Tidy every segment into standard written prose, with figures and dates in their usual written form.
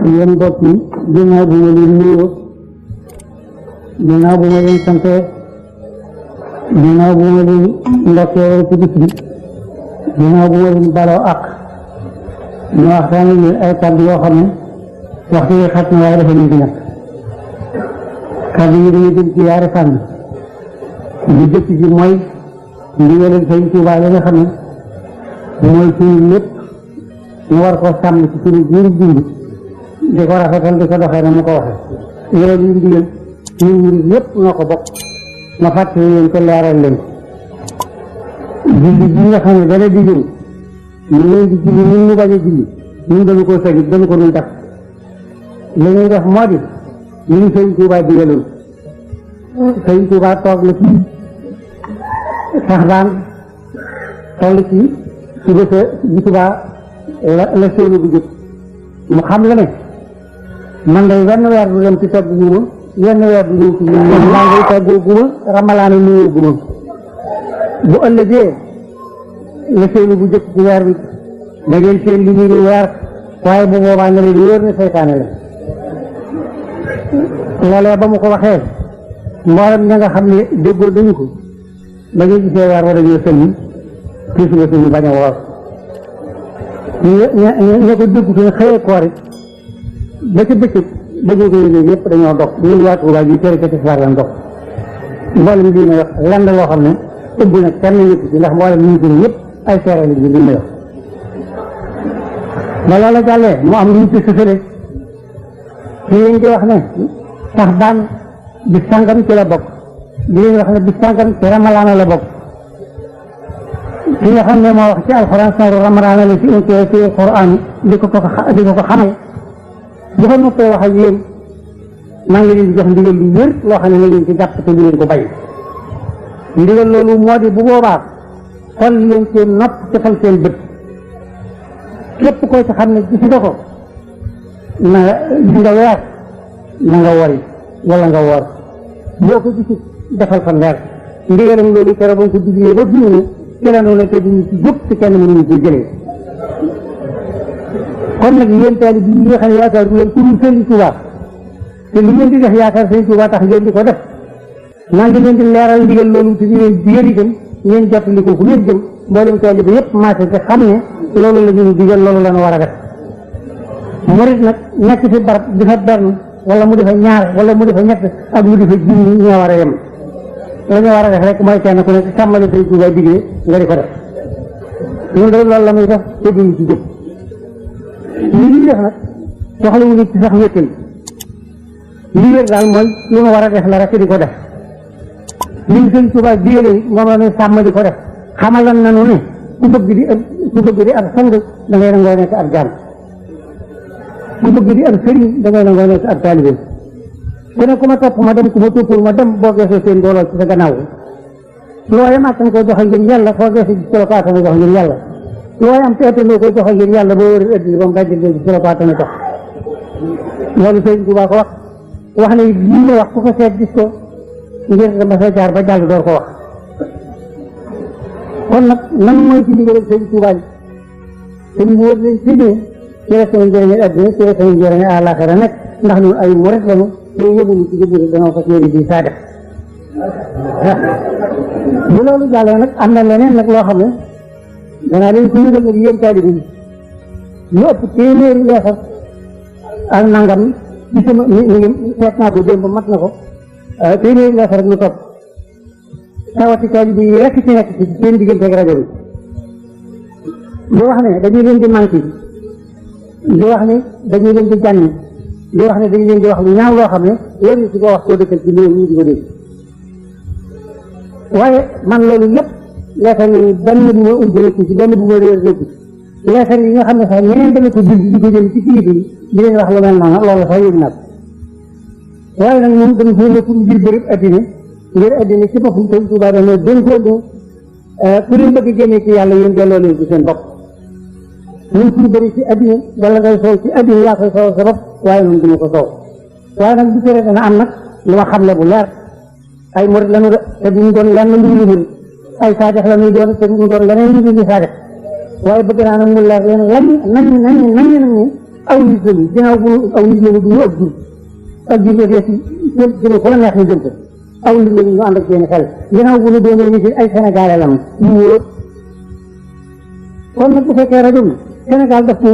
yéen mbokk yi ginnaaw bu ma leen nuyoo ginnaaw bu ma leen sante ginnaaw bu ma leen ndokkee ci bis bi ginnaaw bu ma leen baloo ak ñu waxtaane leen ay kàddu yoo xam ne waxtu yi xat na waaye dafa ñu nag kàddu yi dañuy jëm ci yaari fànn li jëkk ji mooy ndigalal Sëñ Tuubaa yi nga xam ne mooy suñu lépp ñu war koo sàmm ci suñu biir dund di ko rafetal di ko doxee na mu ko waxee yooyu ñu ndigal ñun murid yëpp noo ko bokk ma fàttali leen ko leeral leen julli bi nga xam ne dana digal ñu leen di julli ñun ñu bañ a julli ñun dañu ko sañit dañu ko dul def li ñuy def moo di ñu Sëñ Tuubaa digaloon Sëñ Tuubaa toog na fii sax daan toll ci subaa la séenu bu jot mu xam la ne man day wenn weer du dem ci togg guma wenn weer du ñëw ci ñun maa ngay toggoo guma ramalaana nuyoo guma bu ëllëgee la séenu bu jot ci weer bi da ngeen seen li ñu weer waaye bu boobaa nga leen wóor ne seytaane la loolee ba mu ko waxee mboolem ña nga xam ne déggoo dañu ko ba ñu gisee weer war a ñëw sëñ ci suba suñu bañ a woor ña ko dégg suñu xëyee koor it ba ci bëccëg ba ñu ko yëgee yëpp dañoo dox ñun waa Tuubaa ji tere ca tisbaar lañ dox mboolem bii may wax lenn loo xam ne ëbb na kenn ñëpp ci ndax mboolem ñu ko ñëpp ay seere la ji li may wax ba loola jàllee mu am lu ñu ci sësale ci yéen di wax ne sax daan bis sàngam ci la bokk di leen wax ne bis sàngam ci ramalaana la bokk ki nga xam ne moo wax ci alxuraan saaru ramalaana la ci unkee ci alxuraan di ko xamal bu ko noppee wax ak yéen maa ngi leen di jox ndigal lu wér loo xam ne na ngeen ci jàpp te lu leen ko bàyyi ndigal loolu moo di bu boobaa xol leen seen nopp defal seen bët képp koo ci xam ne gis nga ko na nga weer na nga wori wala nga woor boo ko gisit defal fa leer ndigalam loolu keroog ba nga ko diglee ba fi mu ne ci la noonu te duñu ci jóg ci kenn mënuñu ko jëlee kon nag yéen taalibe yi nga xam ne yaakaar du leen ku dul Sëñ Tuubaa te li ngeen di def yaakaar Sëñ Tuubaa tax ngeen di ko def maa ngi leen di leeral ndigal loolu te di leen digal itam ngeen jottali ko fu ngeen jëm mboolem taalibe yëpp maase te xam ne loolu la ñu digal loolu la ñu war a def murit nag nekk fi barab di fa benn wala mu defa ñaar wala mu defa ñett ak mu defa junni ñoo war a yem la ñu war a def rek mooy kenn ku nekk sàmmale Sëñ Tuubaa digee nga di ko def ñun de loolu la muy def te duñu ci jóg li ñuy def nag soxla wu nit ci sax wéttal li wér daal mooy li ma war a def la rek di ko def li Sëñ Tuubaa digale moom la ñuy sàmm di ko def xamal nañu ne ku bëgg di ab sang da ngay nangoo nekk ab jaam ku bëgg di ab sëriñ da ngay nangoo nekk ab taalibe ku ne ku ma topp ma dem ku ma toppul ma dem boo geesoo seen mbooloo ci sa gannaaw looy am attan koy joxe ngir yàlla foo geesoo ci solo paatana jox ngir yàlla looy am teete loo koy joxe ngir yàlla boo wër ëddil ba mu dajjal ci solo paatana jox loolu Sëñ Tuubaa ko wax ne lii ma wax ku ko seet gis ko ngir dama fay jaar ba jàll door ko wax kon nag nan mooy ci ndigalal Sëñ Tuubaa te mu wóor leen ci ne ci la sama njëriñu àddina ci la sama njëriñu àllaaxira nekk ndax ñun ay murit lañu te yëguñu ci jëbëri danoo fas yéene di saa def bu loolu jàllee nag am na leneen nag loo xam ne danaa leen ko yëgal nag yéen taalibe yi lu ëpp téeméeri leesar ak nangam ci sama mi ngi seet naa ko démb mat na ko téeméeri leesar rek lu topp tawati taalibe yi rekk ci nekk ci seen diggante ak rajo bi di wax ne dañuy leen di manqué di wax ne dañuy leen di jànni di wax ne dañu leen di wax lu ñaaw loo xam ne yéen si ko wax koo dëkkal ci loolu ñu di ko dégg waaye man loolu lépp leetar yi benn bu ma ump nekk ci benn bu ma réer nekk leetar yi nga xam ne sax ñeneen dana ko bind di ko jëm ci kilifa yi di leen wax lu mel noonu loolu sax yëg naa ko waaye nag ñun dañu fee nekk ngir bërëb addina ngir addina ci boppam Sëñ Tuubaa dana dañ ko ne ku leen bëgg génnee ci yàlla yéen delloo leen ci seen bopp ñun suñu bëri ci addina wala ngay soow ci addina yaa koy soow sa bopp waaye noonu duma ko soow waaye nag bu fekkee dana am nag lu ma xam ne bu leer ay murit lañu de te duñu doon lenn lu ñu murit ay saadex la ñuy doon te duñu doon leneen lu ñu saadex waaye bëgg naa nag mu leer leen lañ nañ nag ni aw nit lañu ginnaaw bu aw nit lañu du ak jur ak jur la dee ci jëme ko la neex ñu jëm ko aw nit lañu ñu ànd ak seen xel ginnaaw bu ñu doonee ñu ci ay Sénégalais lañu ñu wóor kon nag bu fekkee rajo bi Sénégal daf ko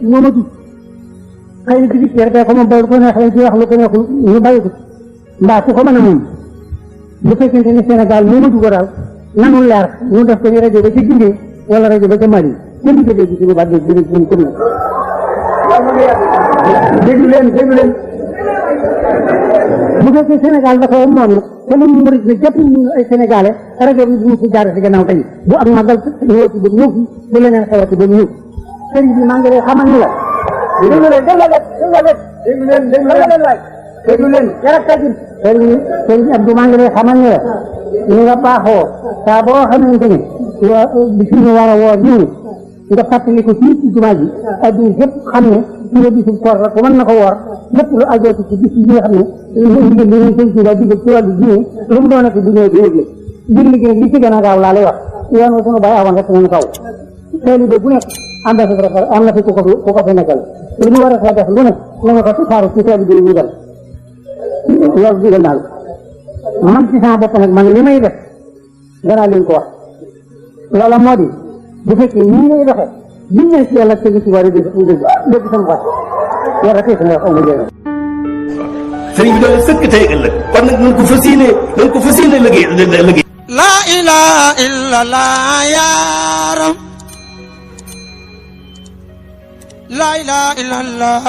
moomatu xëy na ci biir ko moom ba lu ko neex lañ ci wax lu ko neexul ñu bàyyi ko mbaa ku ko mën a moom bu fekkente ni Sénégal moomatu ko daal nanu leer ñu def ko ni rajo ba ca Guinée wala rajo ba ca Mali kenn du ko dégg suñu baat dégg dégg ko ne déglu leen bu fekkee Sénégal dafa moom nag te lu mu murit ne jàpp ñu ay Sénégalais rajo bi duñu fi jaar si gannaaw tey bu am magal ñëwati ba ñëw fi bu leneen xewati ba ñëw sëriñ bi maa ngi lay xamal ni la déglu leen jarab tajin sëriñ Abdou maa ngi lay xamal ni la ñu nga baaxoo saa boo xamante ni bi suñu war a woo ñëw nga fàttali ko fii ci jumaa ji adduna yëpp xam ne suñu bisu koor la ko mën na ko woor lépp lu ajoo ci bis yi nga xam ne ndigal li sëñ Tuubaa digal ci wàllu diine lu mu doonati bu ñëwee di yëgle ngir liggéey li ci gën a gaaw laa lay wax yoon wa suñu bàyyi awoon rek nañu kaw teelu de bu nekk ambassadeur am na fi ku ko fi nekkal lu ñu war a def lu nekk nañu ko saaru ci teelu bi ñu dem loolu digal naa la man ci sama bopp nag man li may def danaa leen ko wax loola moo di bu fekkee nii ngay doxee biñ ne ci yàlla tegu ci war a dégg sama wax yàlla tey sama wax amul njëriñ sëriñ bi doon sëkk tey ëllëg kon nag nañ ko fas yéene liggéey la ilaha illallah yaaram la ilaha illallah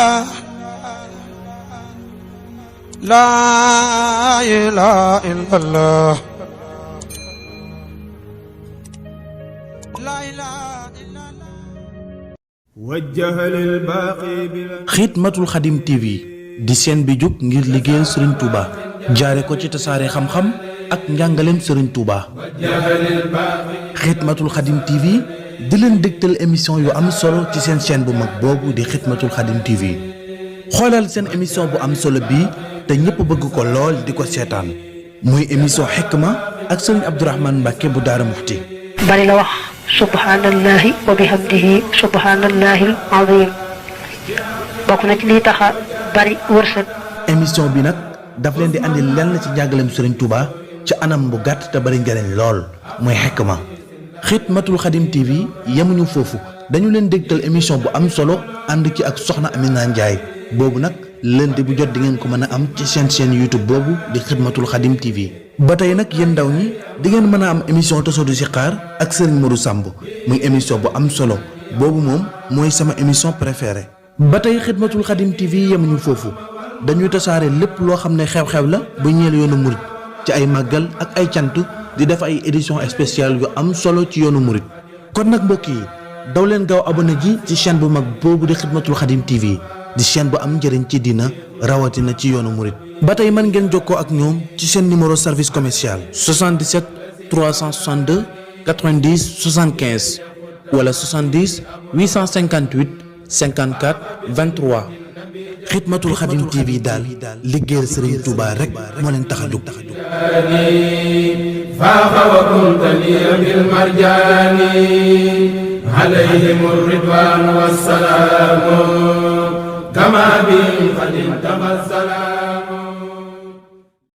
la ilaha illallah Xidmatul Xadim TV di seen bi jóg ngir liggéeyal Serigne Touba jaare ko ci tasaare xam-xam ak njàngaleem Serigne Touba. Xidmatul Xadim TV di leen dégtal émission yu am solo ci seen chaîne bu mag boobu di Xidmatul Xadim TV xoolal seen émission bu am solo bii te ñëpp bëgg ko lool di ko seetaan muy émission Hikma ak Serigne Abdourahmane Mbacke bu Daara Muxti. bari la wax subhanallahi wa bihamdihi subhanallahi al-azim bokk na ci liy taxa bari wërsëg. émission bi nag daf leen di andi lenn ci njàngaleem Serigne Touba ci anam bu gàtt te bari njariñ lool mooy Hikma. Xidmatul Xadim TV yemuñu foofu dañu leen dégtal émission bu am solo ànd ci ak soxna Amina Ndiaye boobu nag lundi bu jot di ngeen ko mën a am ci seen chaîne YouTube boobu di Xidmatul Xadim TV. ba tey nag yéen ndaw ñi di ngeen mën a am émission Tasawudu Sixaar ak Serigne Modou Samb muy émission bu am solo boobu moom mooy sama émission préférée. ba tey Xidmatul Xadim TV yemuñu foofu dañuy tasaare lépp loo xam ne xew-xew la bu ñeel yoonu murit ci ay màggal ak ay cant di def ay édition spéciale yu am solo ci yoonu murit kon nag mbokk yi daw leen gaaw abonné ji ci chaîne bu mag boobu di Xidmatul Xadim TV di chaîne bu am njëriñ ci diina rawatina ci yoonu murit. ba tey mën ngeen jokkoo ak ñoom ci seen numéro service commercial 77 362 90 75 wala 70 858 54 23 Xidmatul Xadim TV daal liggéeyal Serigne Touba rek moo leen tax a jóg. faaxa wa kuntani bil marjaani alayhim ridwaan wa salaam kama bi xadim tabassala